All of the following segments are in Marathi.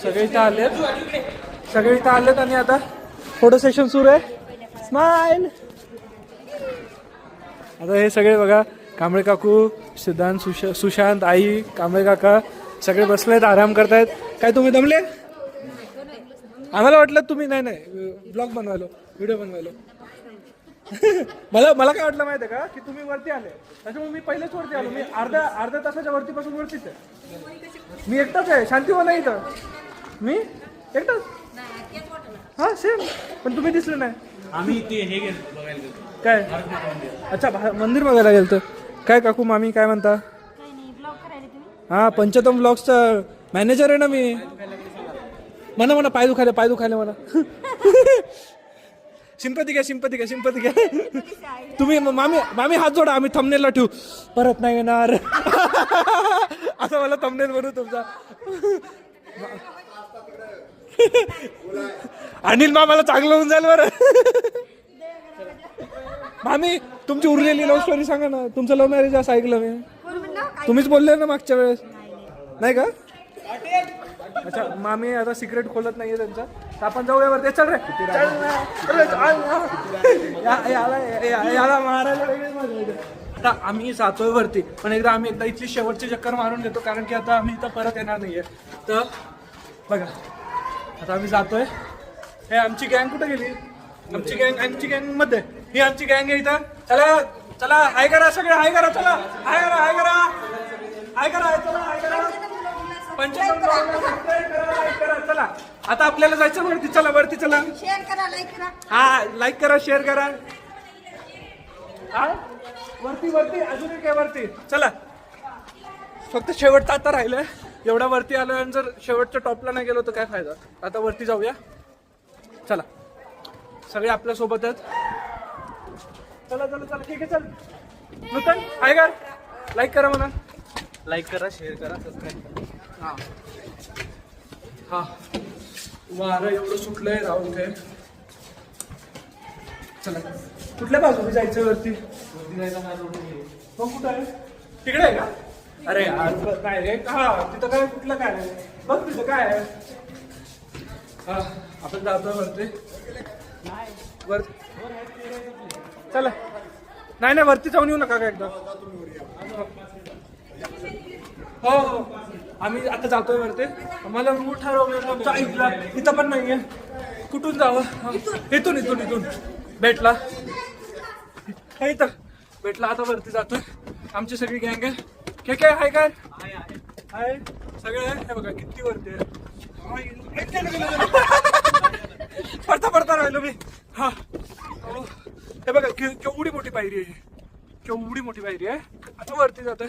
सगळे इथं आलेत आणि आता फोटो सेशन सुरू आहे. स्माइल. आता हे सगळे बघा, कांबळे काकू, सिद्धांत, सुशांत, आई, कांबळे काका सगळे बसलेत, आराम करतायत. काय तुम्ही दमले? आम्हाला वाटलं तुम्ही नाही ब्लॉग बनवायलो, व्हिडिओ बनवायलो. मला काय वाटलं माहिती आहे का, की तुम्ही वरती आले, त्याच्यामुळे मी पहिलेच वरती आलो. मी अर्ध्या तासाच्या वरतीपासून वरतीच आहे. मी एकटाच आहे, शांतीवन आहे इथं. मी एकटाच. हा सेम. पण तुम्ही दिसले नाही. आम्ही ते हे बघायला काय? अच्छा, मंदिर बघायला गेलं तर. काय काकू मामी काय म्हणता? हा, पंचतम ब्लॉग्सचा मॅनेजर आहे ना मी. म्हणा पाय दुखायला म्हणा. सिंपती घ्या. तुम्ही मामी हात जोडा, आम्ही थंबनेलला ठेवू. परत नाही येणार असं मला थंबनेल बनवू तुमचा. अनिल मामाला चांगलं होऊन जाईल बरं. मामी तुमची उरलेली लव्ह स्टोरी सांगा ना. तुमचं लव्ह मॅरेज असं ऐकलं मी. तुम्हीच बोलले ना मागच्या वेळेस, नाही का? अच्छा, मामी आता सिक्रेट खोलत नाहीये त्यांचा. तर आपण जाऊया वरती. चल रे, याला मारायला वेगळीच मजा येते. आता आम्ही जातोय वरती, पण एकदा इथली शेवटची चक्कर मारून घेतो, कारण की आता आम्ही इथं परत येणार नाहीये. तर बघा, आता आम्ही जातोय. हे आमची गँग कुठे गेली? आमची गँग मध्ये ही आमची गँग आहे इथं. चला हाय करा सगळे, हाय करा. चला हाय करा. चला आता आपल्याला जायचं वरती. चला वरती चला. शेअर करा, लाईक करा. हा, लाईक करा, शेअर करा. हा, वरती अजून काय वरती. चला, फक्त शेवटचं आता राहिलंय. एवढा वरती आलोय आणि जर शेवटच्या टॉपला नाही गेलो तर काय फायदा. आता वरती जाऊया. चला, सगळे आपल्या सोबत आहेत. चला ठीक आहे. चल नूतन, हाय कर, लाईक करा म्हणा. लाईक करा, शेअर करा, सबस्क्राईब करा. हा, वारं एवढं सुटलंय राहून ते. चला, कुठल्या बाजूने जायचं वरती? कुठं आहे? तिकडे आहे का? अरे काय रे, हा तिथं काय, कुठलं काय बघ, तिथं काय आहे. हा, आपण जातोय वरती. चला, नाही वरती जाऊन येऊ नका का एकदा. हो, आम्ही आता जातोय वरती. आम्हाला रूट ठरवलं, ऐकला इथं पण नाहीये. कुठून जावं? इथून भेटला. इथं भेटला. आता वरती जातोय. आमची सगळी गँग आहे. काय हाय सगळे. हे बघा किती वरती आहे. पडता राहिलो मी. हा, हे बघा केवढी मोठी पायरी आहे. आता वरती जातोय.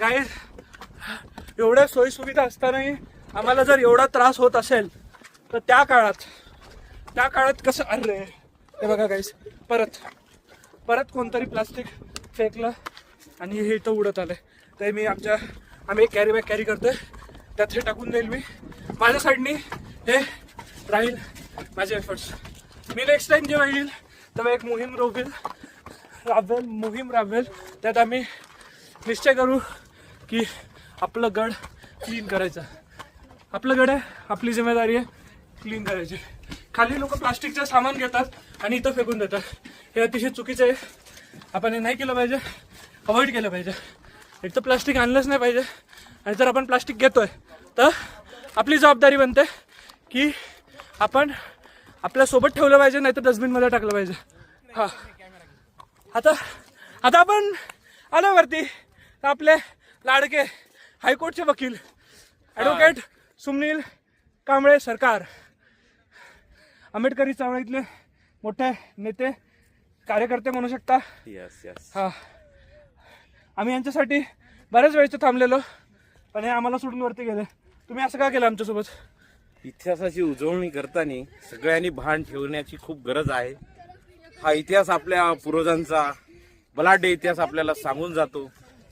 गाईज, एवढ्या सोयी सुविधा असतानाही आम्हाला जर एवढा त्रास होत असेल तर त्या काळात कसं. अरे हे बघा गाईज, परत कोणतरी प्लास्टिक फेकलं आणि हे इथं उडत आलंय. तर मी आम्ही एक कॅरी बॅग कॅरी करतोय, त्यात हे टाकून देईल मी. माझ्या साईडनी हे राहील माझे एफर्ट्स. मी नेक्स्ट टाइम जेव्हा येईल तेव्हा एक मोहीम राबवेल. त्यात आम्ही निश्चय करू की आपलं गड क्लीन करायचं. आपलं गड आहे, आपली जिम्मेदारी आहे क्लीन करायची. खाली लोक प्लास्टिकचं सामान घेतात आणि इथं फेकून देतात. हे अतिशय चुकीचं आहे. आपण हे नाही केलं पाहिजे, अवॉइड केलं पाहिजे. एक तर प्लास्टिक आणलंच नाही पाहिजे. आणि जर आपण प्लास्टिक घेतोय तर आपली जबाबदारी बनते की आपण आपल्यासोबत ठेवलं पाहिजे, नाही तर डस्टबिनमध्ये टाकलं पाहिजे. हा, आता आपण आलो वरती. आपले लाडके हायकोर्टचे वकील ॲडव्होकेट सुनील कांबळे सरकार, आंबेडकरी चळवळीतले मोठे नेते, कार्यकर्ते म्हणू शकता. हा, आम्ही यांच्यासाठी बऱ्याच वेळेचं थांबलेलो, पण हे आम्हाला सोडून वरती गेले. तुम्ही असं का केलं आमच्यासोबत? इतिहासाची उजळणी करताना सगळ्यांनी भान ठेवण्याची खूप गरज आहे. हा इतिहास आपल्या पूर्वजांचा बलाढ्य इतिहास आपल्याला सांगून जातो.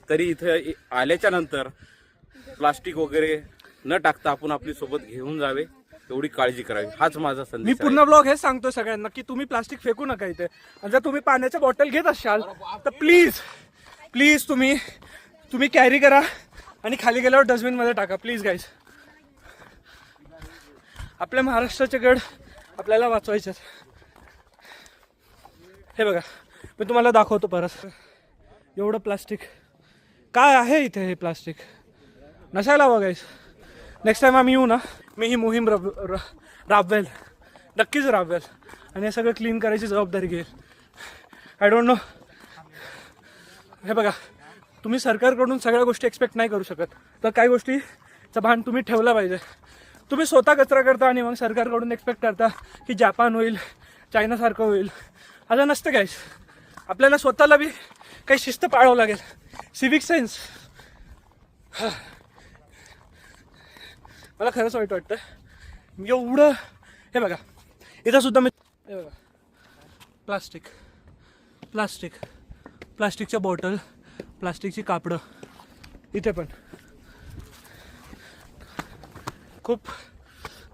तरी इथे आल्याच्या नंतर प्लास्टिक वगैरे न टाकता आपण आपली सोबत घेऊन जावे, एवढी काळजी करावी. हाच माझा संदेश. मी पूर्ण ब्लॉग हेच सांगतो सगळ्यांना की तुम्ही प्लास्टिक फेकू नका इथे. जर तुम्ही पाण्याच्या बॉटल घेत असाल तर प्लीज तुम्ही कॅरी करा आणि खाली गेल्यावर डस्टबिन मध्ये टाका प्लीज गाईज. आपल्या महाराष्ट्राचे गड आपल्याला वाचवायचे. हे बघा मी तुम्हाला दाखवतो परत. एवढं प्लास्टिक काय आहे इथे. हे प्लास्टिक नसायला बघायचं. नेक्स्ट टाइम आम्ही येऊ ना, मी ही मोहीम राबवेल, नक्कीच राबवेल आणि हे सगळं क्लीन करायची जबाबदारी घेईल. I don't know. हे बघा तुम्ही सरकारकडून सगळ्या गोष्टी एक्सपेक्ट नाही करू शकत, तर काही गोष्टीचं भान तुम्ही ठेवलं पाहिजे. तुम्ही स्वतः कचरा करता आणि मग सरकारकडून एक्सपेक्ट करता की जपान होईल, चायनासारखं होईल. असं नसतं काय. आपल्याला स्वतःला बी काही शिस्त पाळावं लागेल. Civic sense. मला खरंच वाईट वाटतं एवढं. हे बघा इथं सुद्धा मी, हे बघा प्लास्टिक प्लास्टिक प्लास्टिकच्या बॉटल, प्लास्टिकची कापडं. इथे पण खूप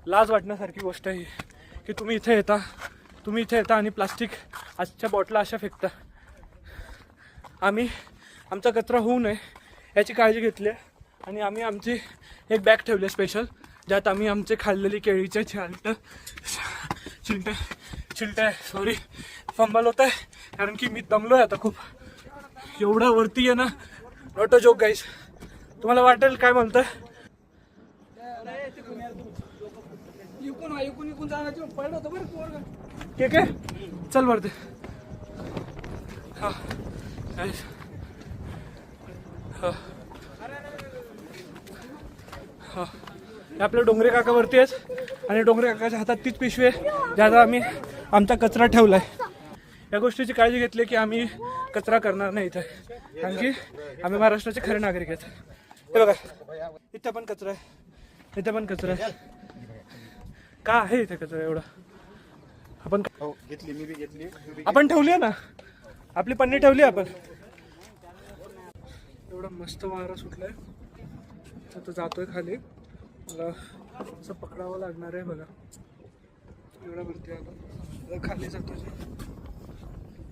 लाज वाटण्यासारखी गोष्ट आहे की तुम्ही इथे येता आणि प्लास्टिक आजच्या बॉटला अशा फेकता. आम्ही आमचा कचरा होऊ नये याची काळजी घेतली आहे आणि आम्ही आमची एक बॅग ठेवली आहे स्पेशल, ज्यात आम्ही आमचे खाल्लेली केळीचे चिलटे सॉरी फंबल होत आहे कारण की मी दमलो आहे आता खूप. एवढं वरती आहे ना, नॉट अ जोक गाईस. तुम्हाला वाटेल काय म्हणतोय. ठीक आहे चल वरती. हा गाईस हा हा आपल्या डोंगरे काका वरती आहेत आणि डोंगरे काकाच्या हातात तीच पिशवी आहे ज्यात आम्ही आमचा कचरा ठेवलाय. या गोष्टीची काळजी घेतली की आम्ही कचरा करणार नाही इथे, कारण की आम्ही महाराष्ट्राचे खरे नागरिक आहेत. हे बघा इथे पण कचरा आहे, इथे पण कचरा आहे. का आहे इथे कचरा एवढा. आपण घेतली, मी बी घेतली. आपण ठेवली आहे ना, आपली पन्नी ठेवली आपण. एवढा मस्त वारा सुटलाय. आता जातोय खाली. मला असं पकडावं लागणार आहे. बघा एवढा वरती आलो, खाली जातोय.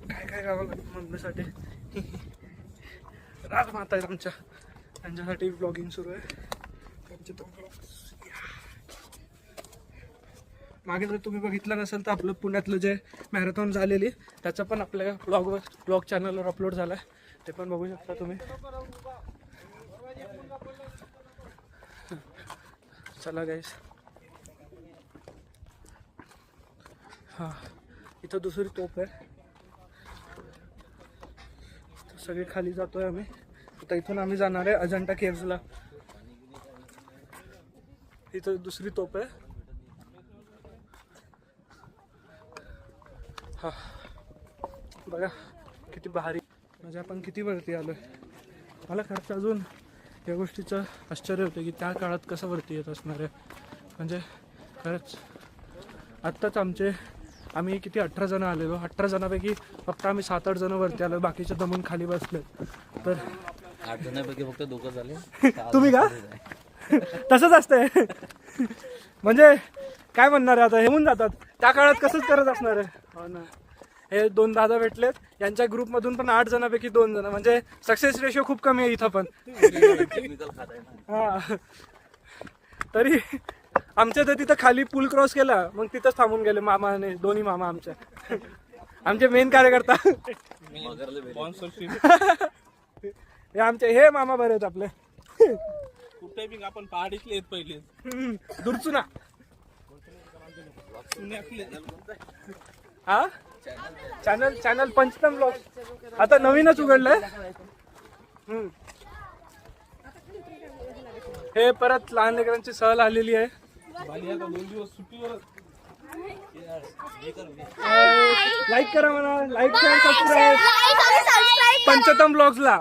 काय काय गावं लागतं म्हणण्यासाठी. राजमाता आहेत आमच्या, त्यांच्यासाठी ब्लॉगिंग सुरू आहे. त्यांचे तो मागे जर तुम्ही बघितलं नसेल तर आपलं पुण्यातलं जे मॅरेथॉन झालेली त्याचा पण आपल्या ब्लॉग चॅनलवर अपलोड झाला आहे, ते पण बघू शकता तुम्ही. चला गाईस. हां इथं दुसरी तोप आहे. सगळे खाली जातोय आम्ही. आता इथून आम्ही जाणार आहे अजंठा केव्जला. इथं दुसरी तोप आहे. हा बघा किती भारी. म्हणजे आपण किती वरती आलोय. मला खरंच अजून या गोष्टीचं आश्चर्य होतं की त्या काळात कसं वरती येत असणार आहे. म्हणजे खरंच आत्ताच आम्ही किती 18 जण आलेलो. 18 जणांपैकी फक्त आम्ही 7-8 जण वरती आलो, बाकीचे दमून खाली बसले. तर 8 जणांपैकी फक्त 2 झाले. तुम्ही का तसंच असतंय. म्हणजे काय म्हणणार आहे आता, हे होऊन जातात. त्या काळात कसंच करत असणार आहे. हो ना. हे 2 दादा भेटलेत, यांच्या ग्रुपमधून पण 8 जणांपैकी 2 जण. म्हणजे सक्सेस रेशो खूप कमी आहे इथं पण. हा तरी आमच्या तर तिथं खाली पूल क्रॉस केला, मग तिथंच थांबून गेले मामाने. दोन्ही मामा आमचे मेन कार्यकर्ता. हे आमचे हे मामा बरे आहेत आपले. कुठे बी आपण पहाडीतले आहेत पहिले. दुरचुना. हा चॅनल पंचतम ब्लॉग आता नवीनच उघडलंय. हे परत लहान लेकरांची सहल आलेली आहे. 2 दिवस सुट्टीवर. लाईक करा म्हणा, लाईक करा, सबस्क्राईब पंचतम ब्लॉग्सला.